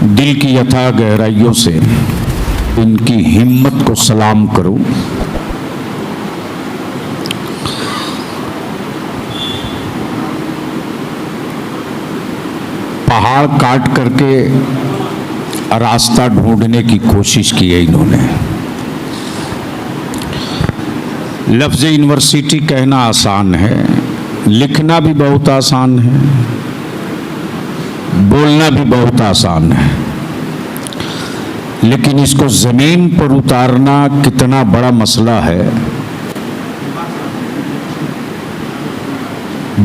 दिल की यथा गहराइयों से इनकी हिम्मत को सलाम करूं। पहाड़ काट करके रास्ता ढूंढने की कोशिश की है इन्होंने। लफ्ज़ यूनिवर्सिटी कहना आसान है, लिखना भी बहुत आसान है, बोलना भी बहुत आसान है, लेकिन इसको ज़मीन पर उतारना कितना बड़ा मसला है।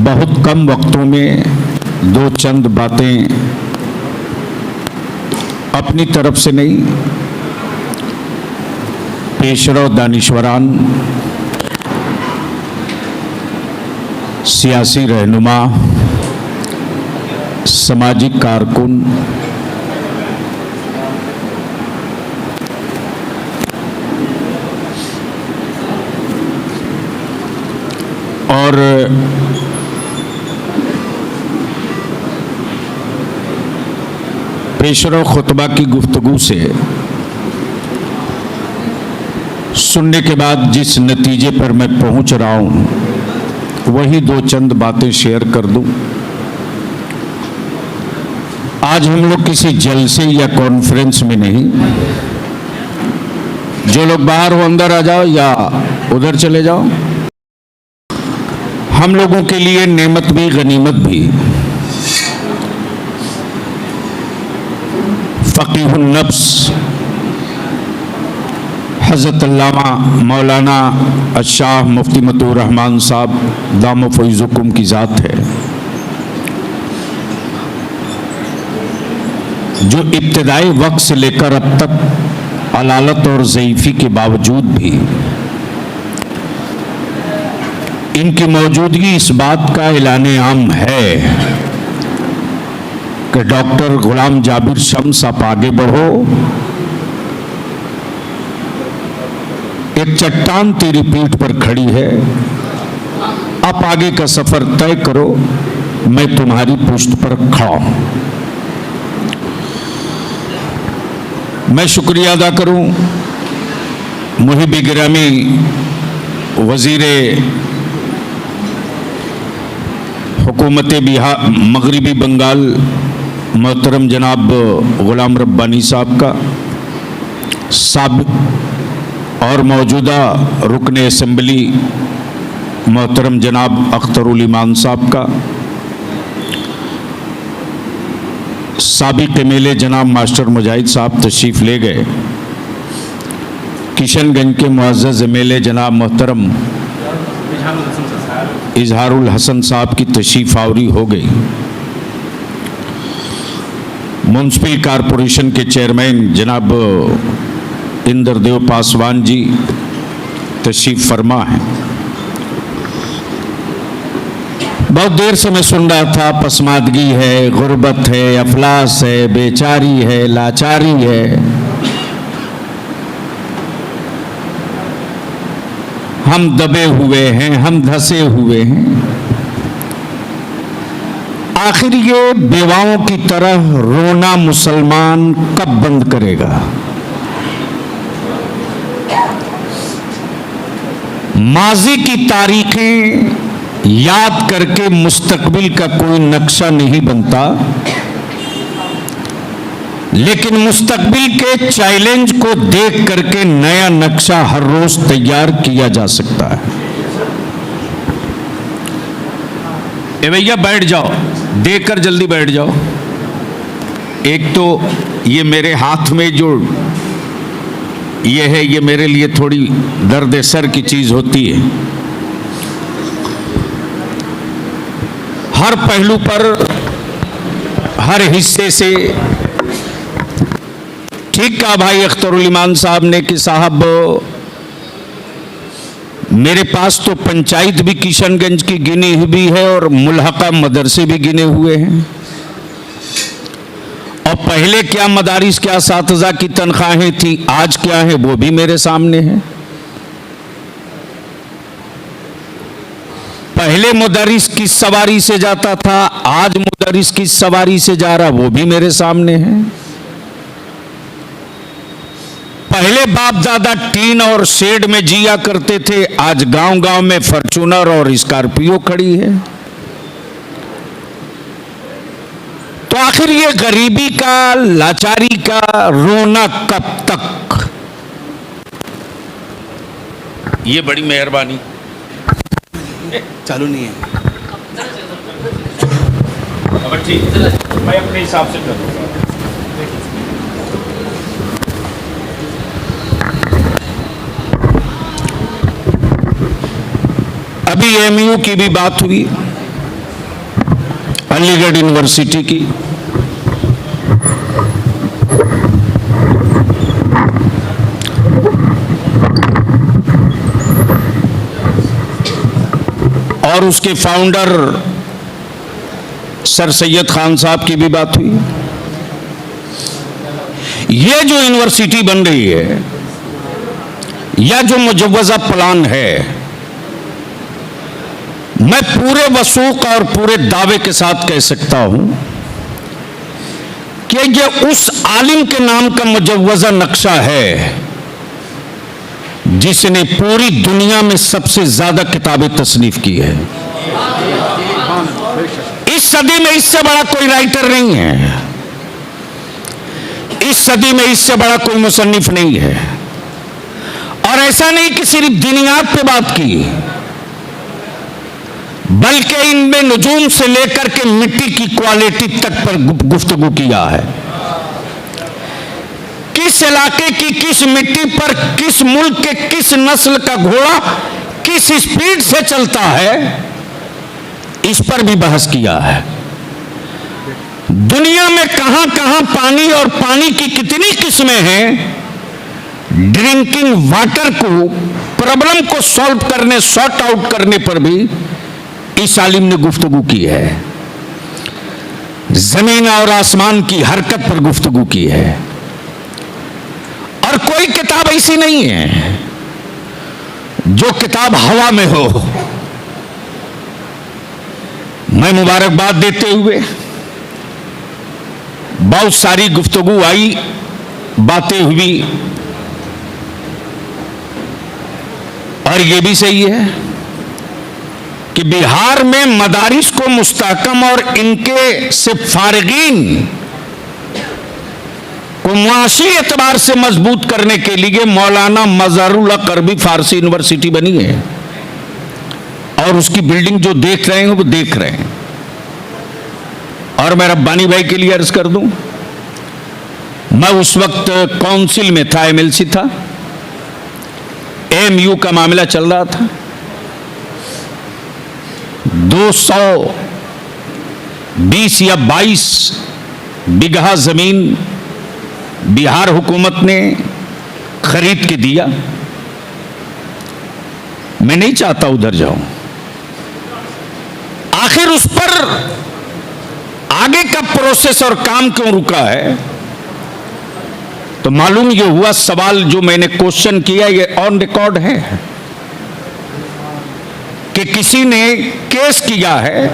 बहुत कम वक्तों में दो चंद बातें अपनी तरफ से नहीं, पेशरो दानिश्वरान, सियासी रहनुमा, सामाजिक कारकुन, और पेशरो खुतबा की गुफ्तगू से सुनने के बाद जिस नतीजे पर मैं पहुंच रहा हूं वही दो चंद बातें शेयर कर दूं। आज हम लोग किसी जलसे या कॉन्फ्रेंस में नहीं, जो लोग बाहर हो अंदर आ जाओ या उधर चले जाओ। हम लोगों के लिए नेमत भी गनीमत भी फ़क़ीहुन नफ्स हज़रत अल्लामा मौलाना शाह मुफ्ती मतूर रहमान साहब दाम फ़ैज़ुकुम की ज़ात है, जो इब्तिदाई वक्त से लेकर अब तक अलालत और ज़ईफ़ी के बावजूद भी इनकी मौजूदगी इस बात का ऐलान आम है कि डॉक्टर गुलाम जाबिर शम्स आप आगे बढ़ो, एक चट्टान तेरी पीठ पर खड़ी है, आप आगे का सफर तय करो, मैं तुम्हारी पुष्ट पर खड़ा हूं। मैं शुक्रिया अदा करूं मुहिब गिरामी वजीरे हुकूमत बिहार मगरिबी बंगाल मोहतरम जनाब गुलाम रब्बानी साहब का, साबिक़ और मौजूदा रुकन असम्बली मोहतरम जनाब अख्तरुल ईमान साहब का, साबिक़ एमएलए जनाब मास्टर मुजाहिद साहब तशरीफ़ ले गए, किशनगंज के मुअज़्ज़ज़ एमएलए जनाब मोहतरम इजहारुल हसन साहब की तशरीफ़ आवरी हो गई, म्युनिसिपल कॉरपोरेशन के चेयरमैन जनाब इंद्रदेव पासवान जी तशरीफ़ फरमा है। बहुत देर से मैं सुन रहा था, पसमादगी है, गुर्बत है, अफलास है, बेचारी है, लाचारी है, हम दबे हुए हैं, हम धंसे हुए हैं। आखिर ये बेवाओं की तरह रोना मुसलमान कब बंद करेगा? माजी की तारीखें याद करके मुस्तकबिल का कोई नक्शा नहीं बनता, लेकिन मुस्तकबिल के चैलेंज को देख करके नया नक्शा हर रोज तैयार किया जा सकता है। ए भैया बैठ जाओ, देखकर जल्दी बैठ जाओ। एक तो ये मेरे हाथ में जो ये है, ये मेरे लिए थोड़ी दर्द सर की चीज होती है। हर पहलू पर, हर हिस्से से ठीक कहा भाई अख्तरुल ईमान साहब ने कि साहब मेरे पास तो पंचायत भी किशनगंज की गिनी हुई है और मुल्हका मदरसे भी गिने हुए हैं, और पहले क्या मदारिस क्या असातिज़ा की तनख्वाहें थी, आज क्या है वो भी मेरे सामने है। पहले मुदर्रिस किस सवारी से जाता था, आज मुदर्रिस किस सवारी से जा रहा, वो भी मेरे सामने है। पहले बाप दादा टीन और शेड में जिया करते थे, आज गांव गांव में फॉर्च्यूनर और स्कॉर्पियो खड़ी है। तो आखिर ये गरीबी का, लाचारी का रोना कब तक? ये बड़ी मेहरबानी। चालू नहीं है। ठीक, मैं अपने हिसाब से करूँगा। अभी एमयू की भी बात हुई, अलीगढ़ यूनिवर्सिटी की। और उसके फाउंडर सर सैयद खान साहब की भी बात हुई। ये जो यूनिवर्सिटी बन रही है या जो मुजव्वजा प्लान है, मैं पूरे वसूख और पूरे दावे के साथ कह सकता हूं कि ये उस आलिम के नाम का मुजव्वजा नक्शा है जिसने पूरी दुनिया में सबसे ज्यादा किताबें तसनीफ की है। इस सदी में इससे बड़ा कोई राइटर नहीं है, इस सदी में इससे बड़ा कोई मुसन्निफ नहीं है। और ऐसा नहीं कि सिर्फ दीनियात पे बात की, बल्कि इनमें नुजूम से लेकर के मिट्टी की क्वालिटी तक पर गुफ्तगू किया है। किस इलाके की किस मिट्टी पर किस मुल्क के किस नस्ल का घोड़ा किस स्पीड से चलता है, इस पर भी बहस किया है। दुनिया में कहां कहां पानी और पानी की कितनी किस्में हैं, ड्रिंकिंग वाटर को प्रॉब्लम को सॉल्व करने, सॉर्ट आउट करने पर भी इस आलिम ने गुफ्तगू की है। जमीन और आसमान की हरकत पर गुफ्तगू की है। और कोई किताब ऐसी नहीं है जो किताब हवा में हो। मैं मुबारकबाद देते हुए, बहुत सारी गुफ्तगू आई, बातें हुई, और ये भी सही है कि बिहार में मदारिस को मुस्तहकम और इनके से फारिगीन को मुआशी एतबार से मजबूत करने के लिए मौलाना मज़हरुल हक अरबी फारसी यूनिवर्सिटी बनी है। और उसकी बिल्डिंग जो देख रहे हैं वो देख रहे हैं। और मैं रब्बानी भाई के लिए अर्ज कर दूं, मैं उस वक्त काउंसिल में था, एमएलसी था, एमयू का मामला चल रहा था। 220 या 22 बिगहा जमीन बिहार हुकूमत ने खरीद के दिया। मैं नहीं चाहता उधर जाऊं। आखिर उस पर आगे का प्रोसेस और काम क्यों रुका है? तो मालूम ये हुआ, सवाल जो मैंने क्वेश्चन किया ये ऑन रिकॉर्ड है कि किसी ने केस किया है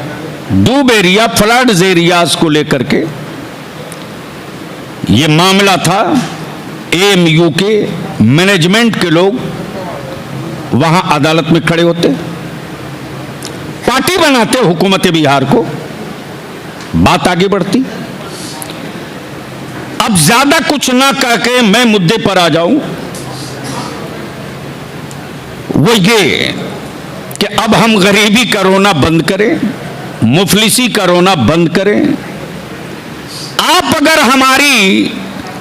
डूब एरिया, फ्लड्स एरियाज को लेकर के। ये मामला था एएमयू के मैनेजमेंट के लोग वहां अदालत में खड़े होते, पार्टी बनाते हुकूमत बिहार को, बात आगे बढ़ती। अब ज्यादा कुछ ना कह के मैं मुद्दे पर आ जाऊं, वो ये कि अब हम गरीबी का रोना बंद करें, मुफलिसी का रोना बंद करें। आप अगर हमारी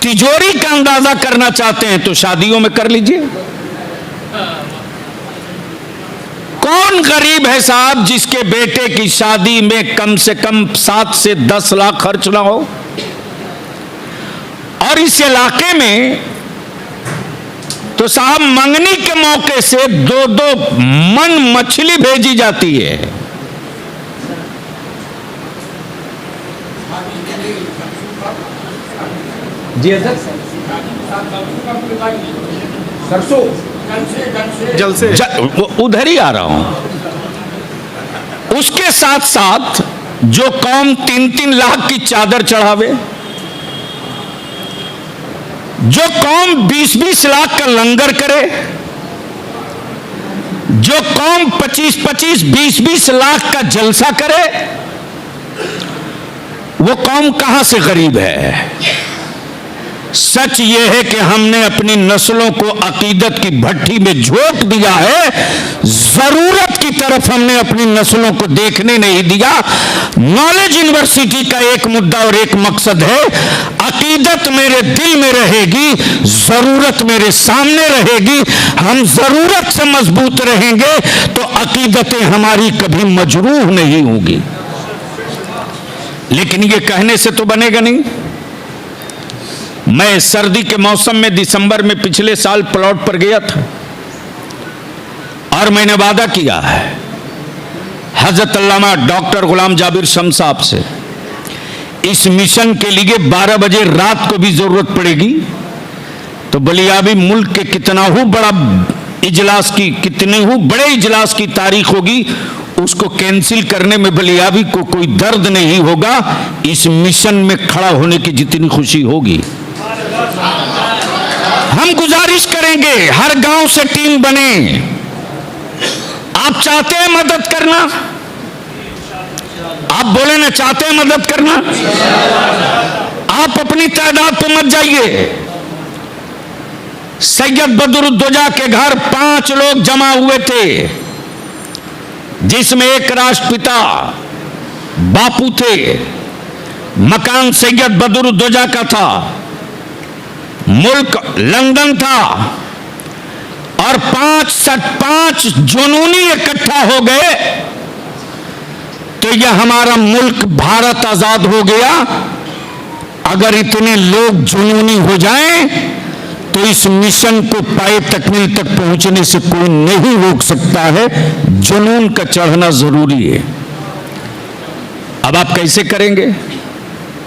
तिजोरी का अंदाजा करना चाहते हैं तो शादियों में कर लीजिए। कौन गरीब है साहब जिसके बेटे की शादी में कम से कम 7 से 10 लाख खर्च ना हो? और इस इलाके में तो साहब मंगनी के मौके से 2-2 मन मछली भेजी जाती है। जी सरसों जल से उधर ही आ रहा हूं। उसके साथ साथ जो कौम 3-3 लाख की चादर चढ़ावे, जो कौम 20-20 लाख का लंगर करे, जो कौम 25-25, 20-20 लाख का जलसा करे, वो कौम कहां से गरीब है? सच यह है कि हमने अपनी नस्लों को अकीदत की भट्टी में झोंक दिया है। जरूरत की तरफ हमने अपनी नस्लों को देखने नहीं दिया। नॉलेज यूनिवर्सिटी का एक मुद्दा और एक मकसद है, अकीदत मेरे दिल में रहेगी, जरूरत मेरे सामने रहेगी। हम जरूरत से मजबूत रहेंगे तो अकीदतें हमारी कभी मजरूह नहीं होगी। लेकिन ये कहने से तो बनेगा नहीं। मैं सर्दी के मौसम में दिसंबर में पिछले साल प्लॉट पर गया था और मैंने वादा किया है हजरत अल्लामा डॉक्टर गुलाम जाबिर शम्स साहब से, इस मिशन के लिए 12 बजे रात को भी जरूरत पड़ेगी तो बलियाबी मुल्क के कितना हो बड़ा इजलास की, कितने हो बड़े इजलास की तारीख होगी, उसको कैंसिल करने में बलियाबी को कोई दर्द नहीं होगा। इस मिशन में खड़ा होने की जितनी खुशी होगी। हम गुजारिश करेंगे हर गांव से टीम बने। आप चाहते हैं मदद करना? आप बोले ना, चाहते हैं मदद करना? आप अपनी तादाद पे मत जाइए। सैयद बदरुद्दोजा के घर 5 लोग जमा हुए थे, जिसमें एक राष्ट्रपिता बापू थे, मकान सैयद बदरुद्दोजा का था, मुल्क लंदन था और 5 जुनूनी इकट्ठा हो गए तो यह हमारा मुल्क भारत आजाद हो गया। अगर इतने लोग जुनूनी हो जाएं तो इस मिशन को पाए तकमील तक पहुंचने से कोई नहीं रोक सकता है। जुनून का चढ़ना जरूरी है। अब आप कैसे करेंगे?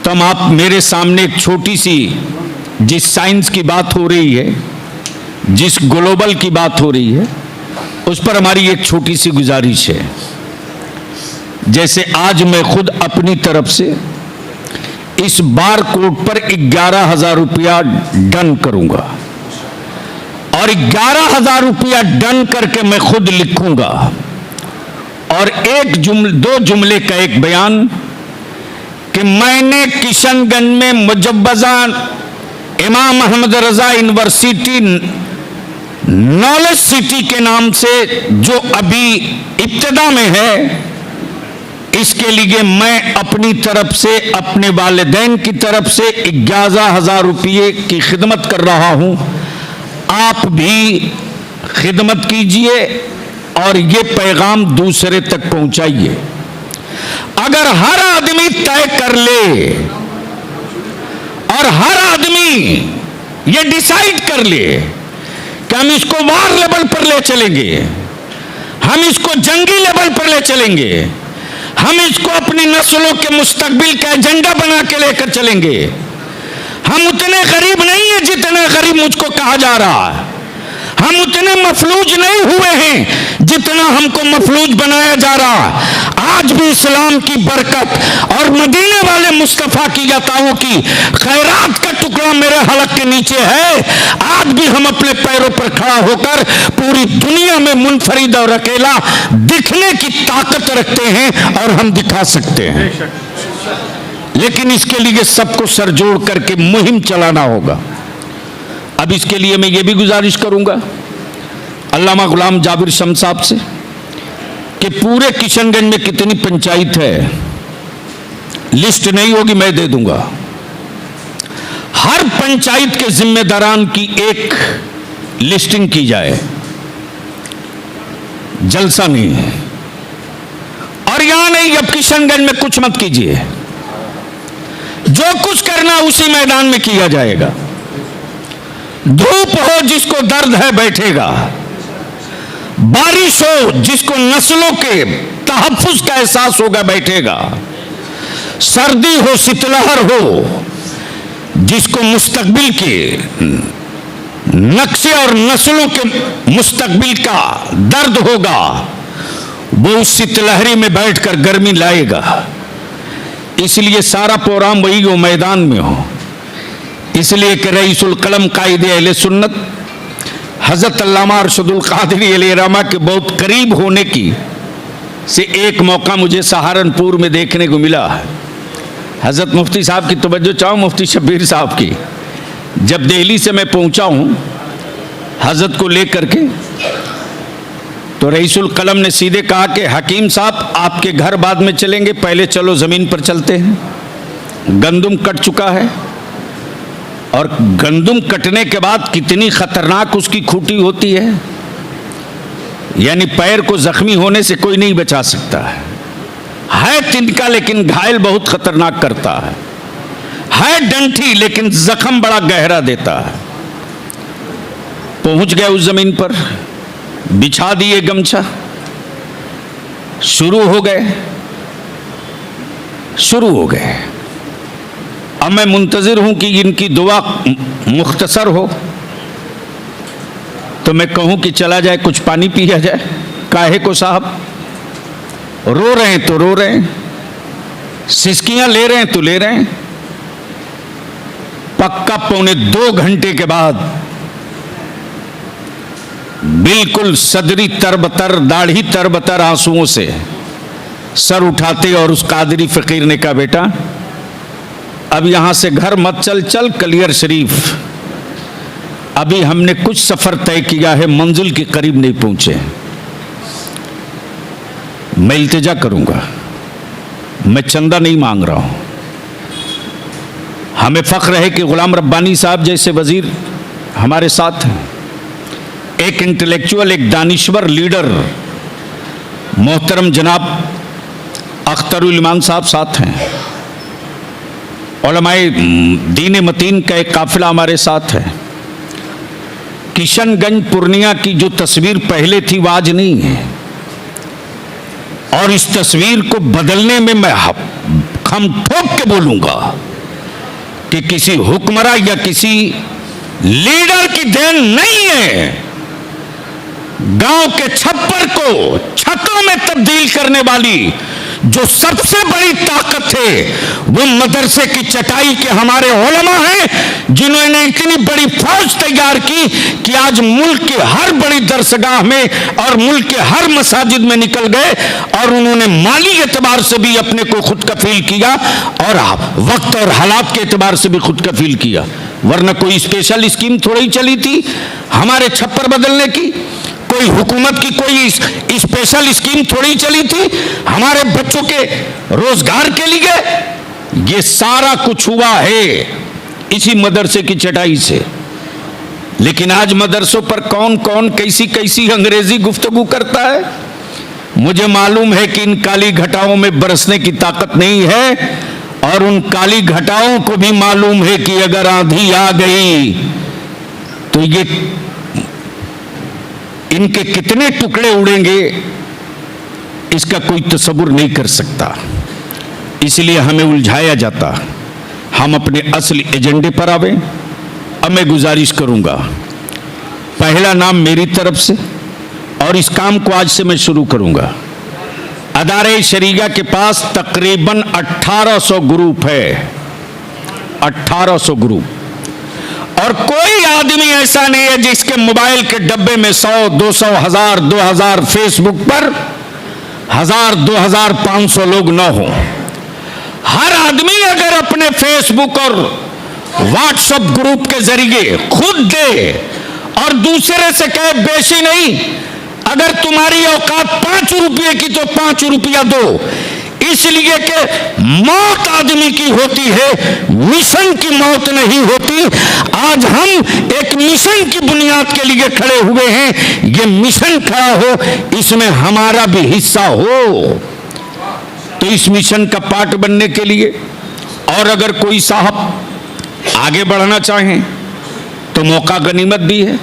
तो हम आप मेरे सामने एक छोटी सी, जिस साइंस की बात हो रही है, जिस ग्लोबल की बात हो रही है, उस पर हमारी एक छोटी सी गुजारिश है। जैसे आज मैं खुद अपनी तरफ से इस बार कोड पर 11,000 रुपया डन करूंगा और 11,000 रुपया डन करके मैं खुद लिखूंगा और 2 जुमले का एक बयान कि मैंने किशनगंज में मुजव्वजा इमाम अहमद रजा यूनिवर्सिटी नॉलेज सिटी के नाम से जो अभी इब्तिदा में है, इसके लिए मैं अपनी तरफ से, अपने वालिदैन की तरफ से 11,000 रुपये की खिदमत कर रहा हूं। आप भी खिदमत कीजिए और ये पैगाम दूसरे तक पहुंचाइए। अगर हर आदमी तय कर ले और हर आदमी ये डिसाइड कर ले कि हम इसको वार लेवल पर ले चलेंगे, हम इसको जंगी लेवल पर ले चलेंगे, हम इसको अपनी नस्लों के मुस्तकबिल का एजेंडा बना के लेकर चलेंगे। हम उतने गरीब नहीं है जितने गरीब मुझको कहा जा रहा है। हम उतने मफलूज नहीं हुए हैं जितना हमको मफलूज बनाया जा रहा है। आज भी इस्लाम की बरकत और मदीने वाले मुस्तफ़ा की अताओं की खैरात का टुकड़ा मेरे हलक के नीचे है। आज भी हम अपने पैरों पर खड़ा होकर पूरी दुनिया में मुनफरिद और अकेला दिखने की ताकत रखते हैं और हम दिखा सकते हैं। लेकिन इसके लिए सबको सरजोड़ करके मुहिम चलाना होगा। अब इसके लिए मैं ये भी गुजारिश करूंगा अल्लामा गुलाम जाबिर शम्स साहब से कि पूरे किशनगंज में कितनी पंचायत है, लिस्ट नहीं होगी, मैं दे दूंगा। हर पंचायत के जिम्मेदारान की एक लिस्टिंग की जाए, जलसा नहीं है। और यहां नहीं, अब किशनगंज में कुछ मत कीजिए, जो कुछ करना उसी मैदान में किया जाएगा। धूप हो जिसको दर्द है बैठेगा, बारिश हो जिसको नस्लों के तहफ्फुज का एहसास होगा बैठेगा, सर्दी हो शीतलहर हो जिसको मुस्तकबिल के नक्शे और नस्लों के मुस्तकबिल का दर्द होगा, वो उस शीतलहरी में बैठकर गर्मी लाएगा। इसलिए सारा प्रोग्राम वही हो, मैदान में हो। इसलिए कि रईसुल कलम कायद अहले सुन्नत हज़रत अल्लामा अरशदुल क़ादिरी अलैहिर्रहमा के बहुत करीब होने की से एक मौका मुझे सहारनपुर में देखने को मिला। हज़रत मुफ्ती साहब की तवज्जो चाहो, मुफ्ती शब्बीर साहब की। जब दिल्ली से मैं पहुंचा हूं हज़रत को लेकर के, तो रईसुल कलम ने सीधे कहा कि हकीम साहब आपके घर बाद में चलेंगे, पहले चलो ज़मीन पर चलते हैं। गंदुम कट चुका है और गंदुम कटने के बाद कितनी खतरनाक उसकी खूंटी होती है, यानी पैर को जख्मी होने से कोई नहीं बचा सकता है तिनका लेकिन घायल बहुत खतरनाक करता है डंठी लेकिन जख्म बड़ा गहरा देता है। पहुंच गए उस जमीन पर, बिछा दिए गमछा, शुरू हो गए। अब मैं मुंतजिर हूं कि इनकी दुआ मुख्तसर हो, तो मैं कहूं कि चला जाए कुछ पानी पिया जाए। काहे को साहब, रो रहे हैं तो रो रहे हैं, सिसकियां ले रहे हैं तो ले रहे हैं। पक्का 1.25 घंटे के बाद बिल्कुल सदरी तरबतर, दाढ़ी तरबतर आंसुओं से सर उठाते और उस कादरी फकीर ने कहा, बेटा अब यहां से घर मत चल, चल कलियर शरीफ। अभी हमने कुछ सफर तय किया है, मंजिल के करीब नहीं पहुंचे। मैं इल्तिजा करूंगा, मैं चंदा नहीं मांग रहा हूं। हमें फख्र है कि गुलाम रब्बानी साहब जैसे वजीर हमारे साथ हैं, एक इंटेलेक्चुअल, एक दानिश्वर लीडर मोहतरम जनाब अख्तरुल ईमान साहब साथ हैं, उलमाए दीन मतीन का एक काफिला हमारे साथ है। किशनगंज पूर्णिया की जो तस्वीर पहले थी वो आज नहीं है, और इस तस्वीर को बदलने में मैं खम ठोक के बोलूंगा कि किसी हुक्मरां या किसी लीडर की देन नहीं है। गांव के छप्पर को छतों में तब्दील करने वाली जो सबसे बड़ी ताकत है वो मदरसे की चटाई के हमारे उलमा हैं, जिन्होंने इतनी बड़ी फौज तैयार की कि आज मुल्क के हर बड़ी दरसगाह में और मुल्क के हर मसाजिद में निकल गए और उन्होंने माली एतबार से भी अपने को खुद कफील किया और वक्त और हालात के एतबार से भी खुद कफील किया। वरना कोई स्पेशल स्कीम थोड़ी ही चली थी हमारे छप्पर बदलने की, कोई हुकूमत की कोई स्पेशल स्कीम थोड़ी चली थी हमारे बच्चों के रोजगार के लिए। ये सारा कुछ हुआ है इसी मदरसे की चटाई से। लेकिन आज मदरसों पर कौन कौन कैसी कैसी अंग्रेजी गुफ्तगू करता है। मुझे मालूम है कि इन काली घटाओं में बरसने की ताकत नहीं है, और उन काली घटाओं को भी मालूम है कि अगर आंधी आ गई तो ये इनके कितने टुकड़े उड़ेंगे इसका कोई तसव्वुर नहीं कर सकता। इसलिए हमें उलझाया जाता, हम अपने असली एजेंडे पर आवे। अब मैं गुजारिश करूंगा, पहला नाम मेरी तरफ से, और इस काम को आज से मैं शुरू करूंगा। अदारे शरीया के पास तकरीबन 1800 ग्रुप है, 1800 ग्रुप, और कोई आदमी ऐसा नहीं है जिसके मोबाइल के डब्बे में 100, 200, 1000, 2000 फेसबुक पर 1000, 2000, 500 लोग न हो। हर आदमी अगर अपने फेसबुक और व्हाट्सएप ग्रुप के जरिए खुद दे और दूसरे से कहे बेशी नहीं, अगर तुम्हारी औकात 5 रुपये की तो 5 रुपया दो, इसलिए कि मौत आदमी की होती है, मिशन की मौत नहीं होती। आज हम एक मिशन की बुनियाद के लिए खड़े हुए हैं, ये मिशन खड़ा हो, इसमें हमारा भी हिस्सा हो। तो इस मिशन का पार्ट बनने के लिए, और अगर कोई साहब आगे बढ़ना चाहें तो मौका गनीमत भी है,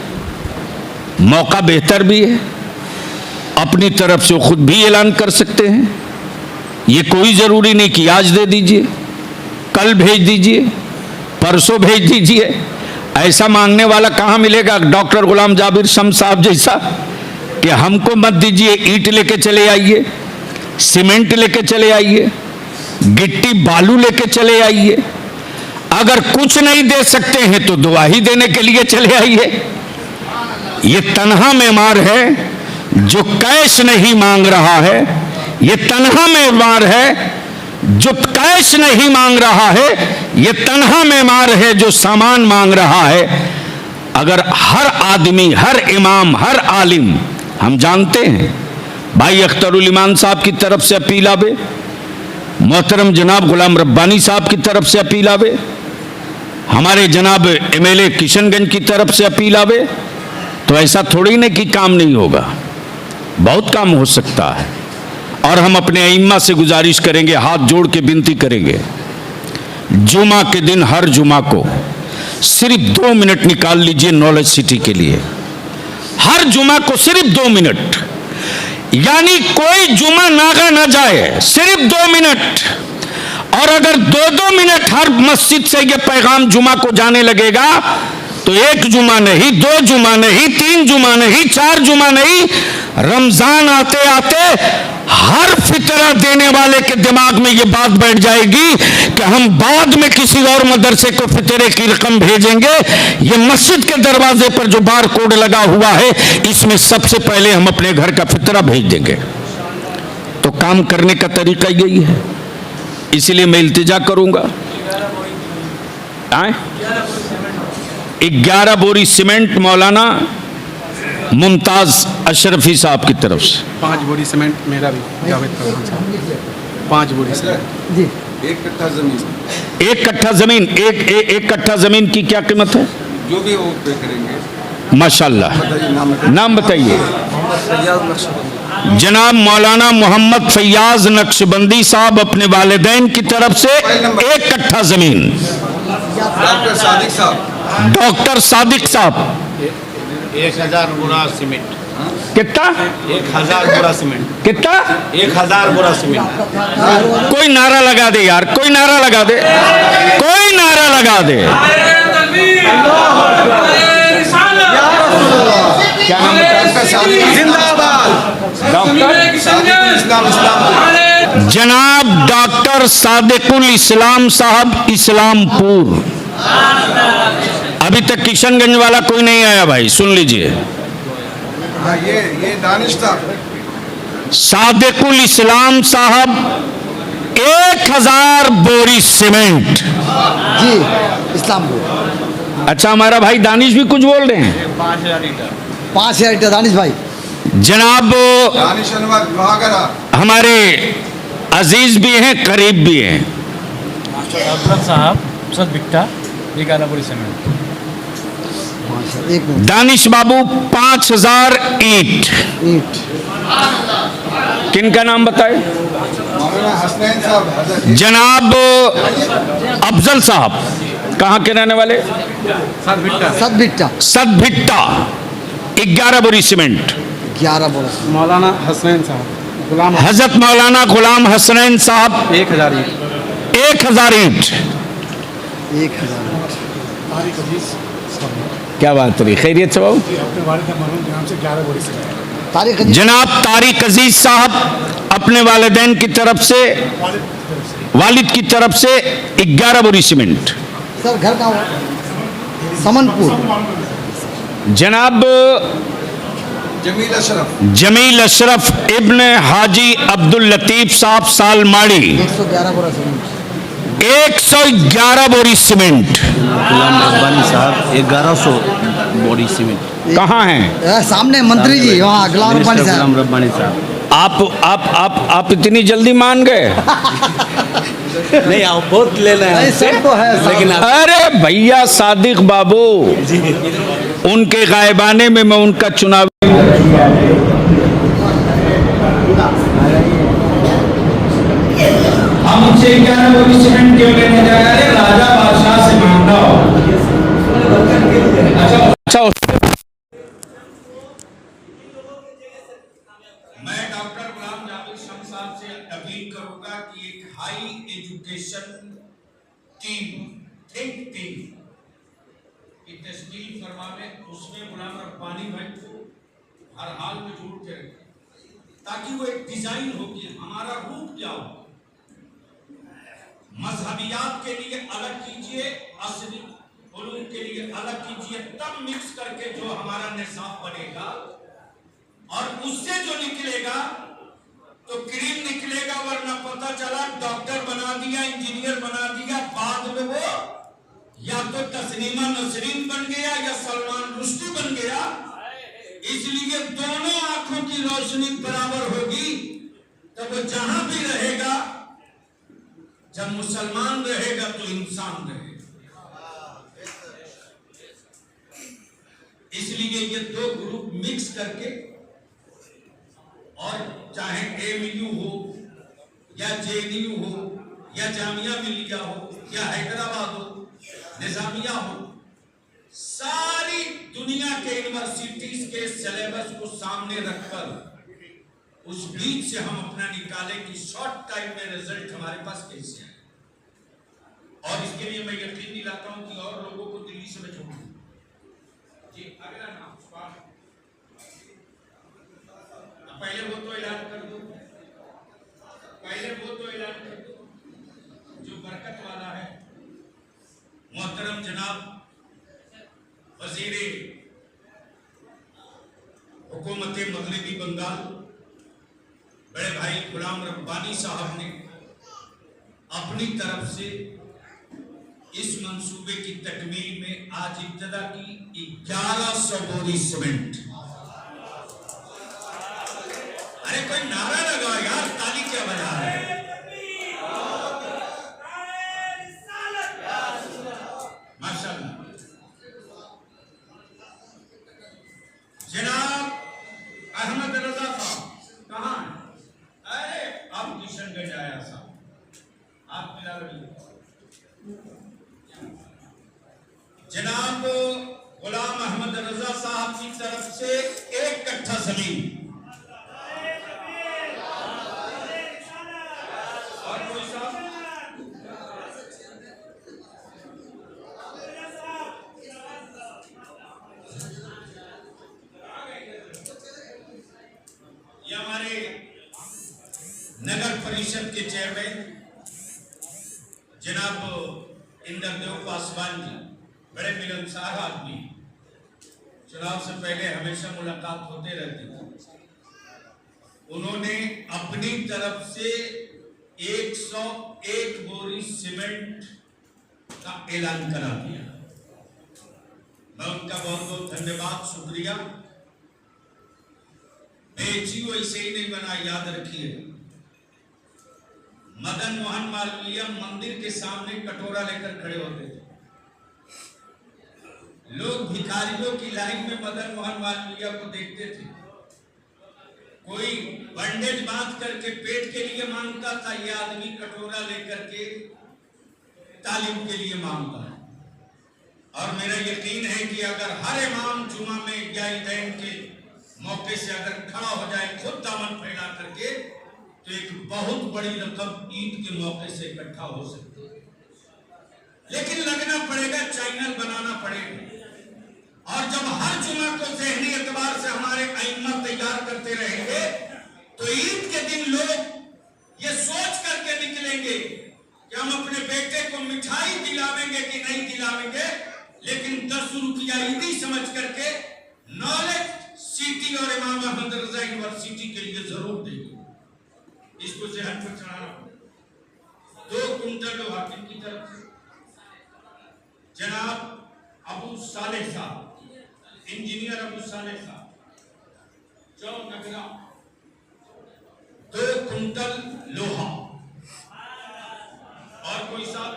मौका बेहतर भी है। अपनी तरफ से खुद भी ऐलान कर सकते हैं, ये कोई जरूरी नहीं कि आज दे दीजिए, कल भेज दीजिए, परसों भेज दीजिए। ऐसा मांगने वाला कहां मिलेगा डॉक्टर गुलाम जाबिर शम्स साहब जैसा, कि हमको मत दीजिए, ईंट लेके चले आइए, सीमेंट लेके चले आइए, गिट्टी बालू लेके चले आइए। अगर कुछ नहीं दे सकते हैं तो दुआ ही देने के लिए चले आइए। ये तन्हा मेमार है जो कैश नहीं मांग रहा है, ये तन्हा मेमार है जो कैश नहीं मांग रहा है, ये तन्हा मेमार है जो सामान मांग रहा है। अगर हर आदमी, हर इमाम, हर आलिम, हम जानते हैं भाई अख्तरुल ईमान साहब की तरफ से अपील आवे, मोहतरम जनाब गुलाम रब्बानी साहब की तरफ से अपील आवे, हमारे जनाब एमएलए किशनगंज की तरफ से अपील आवे, तो ऐसा थोड़ी नहीं कि काम नहीं होगा, बहुत काम हो सकता है। और हम अपने अइम्मा से गुजारिश करेंगे, हाथ जोड़ के विनती करेंगे, जुमा के दिन हर जुमा को सिर्फ 2 मिनट निकाल लीजिए नॉलेज सिटी के लिए। हर जुमा को सिर्फ 2 मिनट, यानी कोई जुमा नागा ना जाए, सिर्फ 2 मिनट। और अगर 2-2 मिनट हर मस्जिद से ये पैगाम जुमा को जाने लगेगा तो 1 जुमा नहीं, 2 जुमा नहीं, 3 जुमा नहीं, 4 जुमा नहीं, रमजान आते आते हर फितरा देने वाले के दिमाग में ये बात बैठ जाएगी कि हम बाद में किसी और मदरसे को फितरे की रकम भेजेंगे, ये मस्जिद के दरवाजे पर जो बार कोड लगा हुआ है इसमें सबसे पहले हम अपने घर का फितरा भेज देंगे। तो काम करने का तरीका यही है। इसलिए मैं इल्तिजा करूंगा, 11 बोरी सीमेंट मौलाना मुमताज अशरफी साहब की तरफ से। 5 बोरी सीमेंट मेरा भी, जावेद प्रधान साहब। 5 बोरी सीमेंट, जी। 1 कट्ठा जमीन। 1 कट्ठा जमीन, एक कट्ठा जमीन की क्या कीमत है? जो भी वो पे करेंगे। माशाल्लाह। बताइए नाम बताइए। फैयाज नक्शबंदी। जनाब मौलाना मोहम्मद फैयाज नक्शबंदी साहब अपने वालिदैन की तरफ से 1 कट्ठा जमीन। डॉक्टर सादिक साहब। डॉक्टर सादिक साहब 1000 बोरा सीमेंट। कितना? 1000 बोरा सीमेंट। कितना? 1000 बोरा सीमेंट। कोई नारा लगा दे यार, कोई नारा लगा दे, कोई नारा लगा दे। क्या नाम बताया? जिंदाबाद। डॉक्टर इस्लाम इस्लाम। जनाब डॉक्टर सादिकुल इस्लाम साहब इस्लामपुर। अभी तक किशनगंज वाला कोई नहीं आया भाई, सुन लीजिए। हाँ, ये दानिश साहब। सादिकुल इस्लाम साहब 1000 बोरी सीमेंट। जी इस्लामपुर। अच्छा, हमारा भाई दानिश भी कुछ बोल रहे हैं। 5000 ईटा दानिश भाई। जनाब दानिश अनवर लोहागरा। हमारे अजीज भी हैं, करीब भी हैं। अफजल साहब सद बिकटा 11 बोरी सीमेंट। एक मिनट। दानिश बाबू 5000 ईंट। ईट। किनका नाम बताए? मौलाना हसनैन साहब हजरत। जनाब अफजल साहब कहाँ के रहने वाले? सब बिट्टा। सदभिट्टा 11 बोरी सीमेंट। 11 बोरा। मौलाना हसनैन साहब। गुलाम हजरत मौलाना गुलाम हसनैन साहब 1000 ईंट। 1000 ईंट। 1000 क्या बात रही, खैरियत से बाबू? तारीख जनाब तारिक अजीज साहब अपने वालिदैन की तरफ से, वालिद की तरफ से 11 बोरी सीमेंट। सर घर का हुआ समनपुर। जनाब जमील अशरफ। जमील अशरफ इब्न हाजी अब्दुल लतीफ साहब सालमाड़ी 111 बोरा सीमेंट। 111 बोरी सीमेंट। गुलाम रब्बानी साहब 1100 बोरी सीमेंट। कहाँ हैं? सामने मंत्री जी वहाँ गुलाम रब्बानी मिनिस्टर साहब। गुलाम रब्बानी साहब। आप इतनी जल्दी मान गए? नहीं, आप बहुत लेना नहीं, है सब तो है साहब। लेकिन अरे भैया सादिक बाबू, उनके गायबाने में मैं उनका चुनाव हम उनसे 11 बोरी सीमेंट क्यों लेने जा रहे हैं? राजा बादशाह से मांगा हो। अच्छा मैं डॉक्टर गुलाम जावेद शम्स साहब से अपील करूंगा कि एक high education team, think team की तश्कील करवावे, उसमें गुलाम रब्बानी भाई को हर हाल में जोड़ते रखें ताकि वो एक डिजाइन हो कि हमारा रूप क्या हो। मजहबियात के लिए अलग कीजिए, असली उलूम के लिए अलग कीजिए, तब मिक्स करके जो हमारा निसाब बनेगा और उससे जो निकलेगा तो क्रीम निकलेगा, वरना पता चला डॉक्टर बना दिया, इंजीनियर बना दिया, बाद में वो या तो तस्नीमा नसरीन बन गया या सलमान रुश्दी बन गया। इसलिए दोनों आंखों की रोशनी बराबर होगी, तब वो जहां भी रहेगा, जब मुसलमान रहेगा तो इंसान रहेगा। इसलिए ये दो ग्रुप मिक्स करके, और चाहे एमयू हो या जेएनयू हो या जामिया मिलिया हो या हैदराबाद हो, निजामिया हो, सारी दुनिया के यूनिवर्सिटीज के सिलेबस को सामने रखकर उस बीच से हम अपना निकालें कि शॉर्ट टाइम में रिजल्ट हमारे पास कैसे आए। और इसके लिए मैं यकीन दिलाता हूं कि और लोगों को दिल्ली से मैं छोड़ूंगा। जी, अगला नाम पहले वो तो ऐलान कर दो, पहले वो तो ऐलान कर दो जो बरकत वाला है। मोहतरम जनाब वज़ीर हुकूमत मगरिबी बंगाल बड़े भाई गुलाम रब्बानी साहब ने अपनी तरफ से इस मंसूबे की तकमील में आज इब्तिदा की 1100 बोरी सीमेंट। अरे कोई नारा लगाओ यार, ताली क्या बजा रहा है? माशाअल्लाह। जनाब अहमद रजा साहब कहाँ है? अरे अब किशनगंज आया साहब, आप मिला रही। जनाब गुलाम अहमद रजा साहब की तरफ से 1 कट्ठा जमीन। और कोई साहब? ये हमारे नगर परिषद के चेयरमैन जनाब इंद्रदेव पासवान जी, बड़े मिलनसार आदमी, चुनाव से पहले हमेशा मुलाकात होते रहती थी। उन्होंने अपनी तरफ से 101 बोरी सीमेंट का ऐलान करा दिया। मैं उनका बहुत बहुत धन्यवाद, शुक्रिया। बेची वैसे ही नहीं बना, याद रखिए। मदन मोहन मालवीय मंदिर के सामने कटोरा लेकर खड़े होते थे। लोग भिखारियों की लाइन में मदन मोहन मालवीय को देखते थे। कोई बैंडेज बांध करके पेट के लिए मांगता था, यह आदमी कटोरा लेकर के तालीम के लिए मांगता है। और मेरा यकीन है कि अगर हर इमाम जुमा में या ईदैन के मौके से अगर खड़ा हो जाए खुद दामन फैला करके, तो एक बहुत बड़ी रकम ईद के मौके से इकट्ठा हो सकती है। लेकिन लगना पड़ेगा, चैनल बनाना पड़ेगा। और जब हर जुमा को ज़हनी एतबार से हमारे अइम्मा तैयार करते रहेंगे, तो ईद के दिन लोग ये सोच करके निकलेंगे कि हम अपने बेटे को मिठाई दिलावेंगे कि नहीं दिलावेंगे, लेकिन 10 रुपया ईदी समझ करके नॉलेज सिटी और इमाम अहमद रजा यूनिवर्सिटी के लिए जरूर देंगे। इसको जहन पर चढ़ाना पड़ेगा। 2 कुंटल लोहा की तरफ से जनाब अबू सालेह साहब, इंजीनियर अबू सालेह साहब, चौनगरा 2 कुंटल लोहा। और कोई साहब?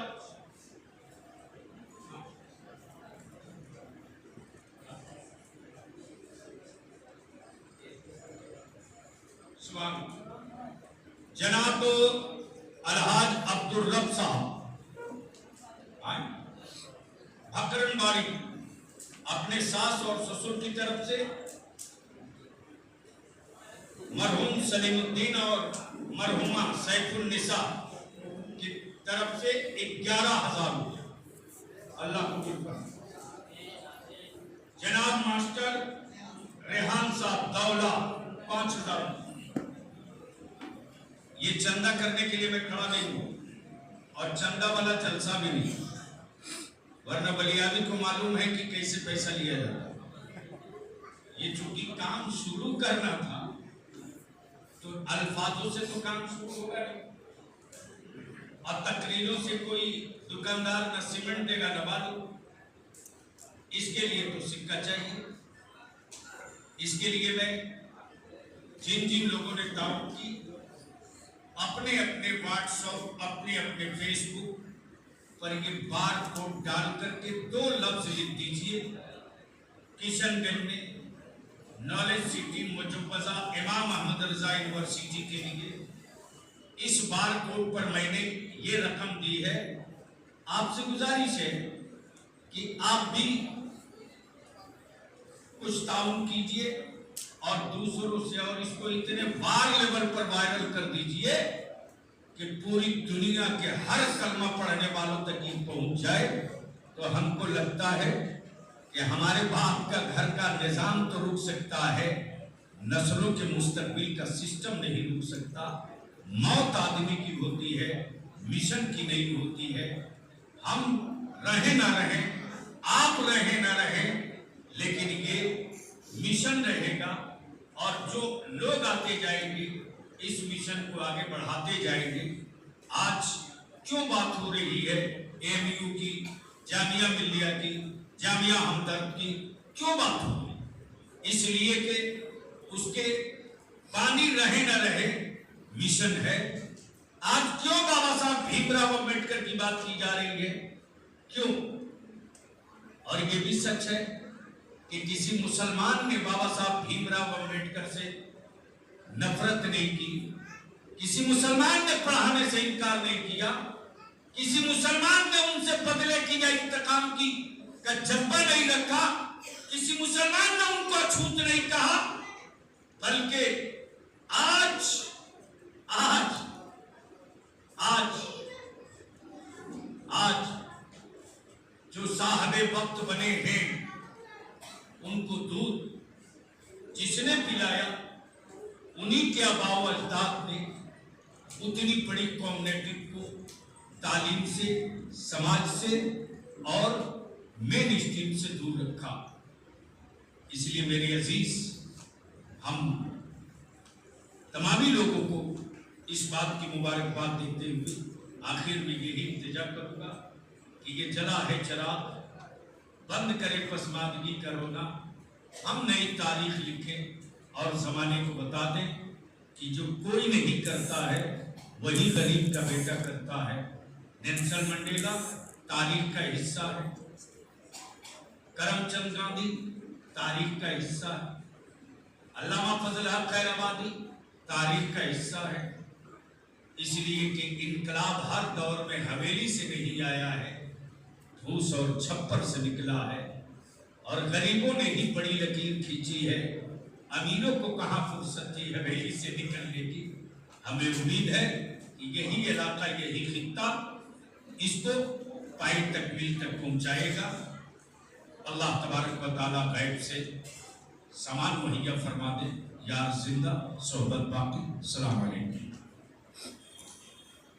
जनाब अलहाज अब्दुल रब साहब भकरनबाड़ी, अपने सास और ससुर की तरफ से मरहूम सलीमुद्दीन और मरहुमा सैफुन्निसा की तरफ से 11,000 रुपये। अल्लाह कबूल करे। जनाब मास्टर रेहान साहब दौला 5,000। ये चंदा करने के लिए मैं खड़ा नहीं हूं। और चंदा वाला जलसा भी नहीं, वरना बलियादी को मालूम है कि कैसे पैसा लिया जाता है। ये चूंकि काम शुरू करना था तो अल्फाजों से तो काम शुरू होगा नहीं, और तकरीरों से कोई दुकानदार न सीमेंट देगा न बालू। इसके लिए तो सिक्का चाहिए। इसके लिए मैं जिन जिन लोगों ने ताउन की, अपने अपने व्हाट्सएप, अपने अपने फेसबुक पर ये बार कोड डाल करके 2 लफ्ज लिख दीजिए। किशनगंज में नॉलेज सिटी मुजफ्फजा इमाम अहमद रजा यूनिवर्सिटी के लिए इस बार कोड पर मैंने ये रकम दी है। आपसे गुजारिश है कि आप भी कुछ ताउन कीजिए और दूसरों से, और इसको इतने बार लेवल पर वायरल कर दीजिए कि पूरी दुनिया के हर कलमा पढ़ने वालों तक ये पहुंच जाए। तो हमको लगता है कि हमारे बाप का घर का निजाम तो रुक सकता है, नस्लों के मुस्तकबिल का सिस्टम नहीं रुक सकता। मौत आदमी की होती है, मिशन की नहीं होती है। हम रहे ना रहे, आप रहे ना रहे, लेकिन ये मिशन रहेगा और जो लोग आते जाएंगे इस मिशन को आगे बढ़ाते जाएंगे। आज क्यों बात हो रही है एएमयू की, जामिया मिल्लिया की, जामिया हमदर्द की, क्यों बात हो रही है? इसलिए कि उसके पानी रहे न रहे मिशन है। आज क्यों बाबा साहब भीमराव अंबेडकर की बात की जा रही है? क्यों? और ये भी सच है कि किसी मुसलमान ने बाबा साहब भीमराव अंबेडकर से नफरत नहीं की, किसी मुसलमान ने पढ़ाने से इनकार नहीं किया, किसी मुसलमान ने उनसे बदले की या इंतकाम की का जज्बा नहीं रखा, किसी मुसलमान ने उनको अछूत नहीं कहा, बल्कि आज आज आज आज जो साहबे वक्त बने हैं उनको दूध जिसने पिलाया उन्हीं के आबाओ अजदाद ने उतनी बड़ी कम्युनिटी को तालीम से, समाज से और मेन स्ट्रीम से दूर रखा। इसलिए मेरे अजीज, हम तमामी लोगों को इस बात की मुबारकबाद देते हुए आखिर में यही इल्तिजा करूंगा कि ये जला है चिराग, बंद करें पसमानदगी का रोना। हम नई तारीख लिखें और जमाने को बता दें कि जो कोई नहीं करता है वही गरीब का बेटा करता है। नेल्सन मंडेला तारीख का हिस्सा है, करमचंद गांधी तारीख का हिस्सा है, अल्लामा फजल हक खैराबादी तारीख का हिस्सा है। इसलिए कि इनकलाब हर दौर में हवेली से नहीं आया है, फूस और छप्पर से निकला है, और गरीबों ने ही बड़ी लकीर खींची है। अमीरों को कहाँ फुर्सत थी हवेली से निकलने की। हमें उम्मीद है कि यही इलाका, यही खित्ता इसको पाई तकमील तक पहुंचाएगा। अल्लाह तबारक व तआला गैब से सामान मुहैया फरमा दे। यार जिंदा सोहबत बाकी। अस्सलाम वालेकुम।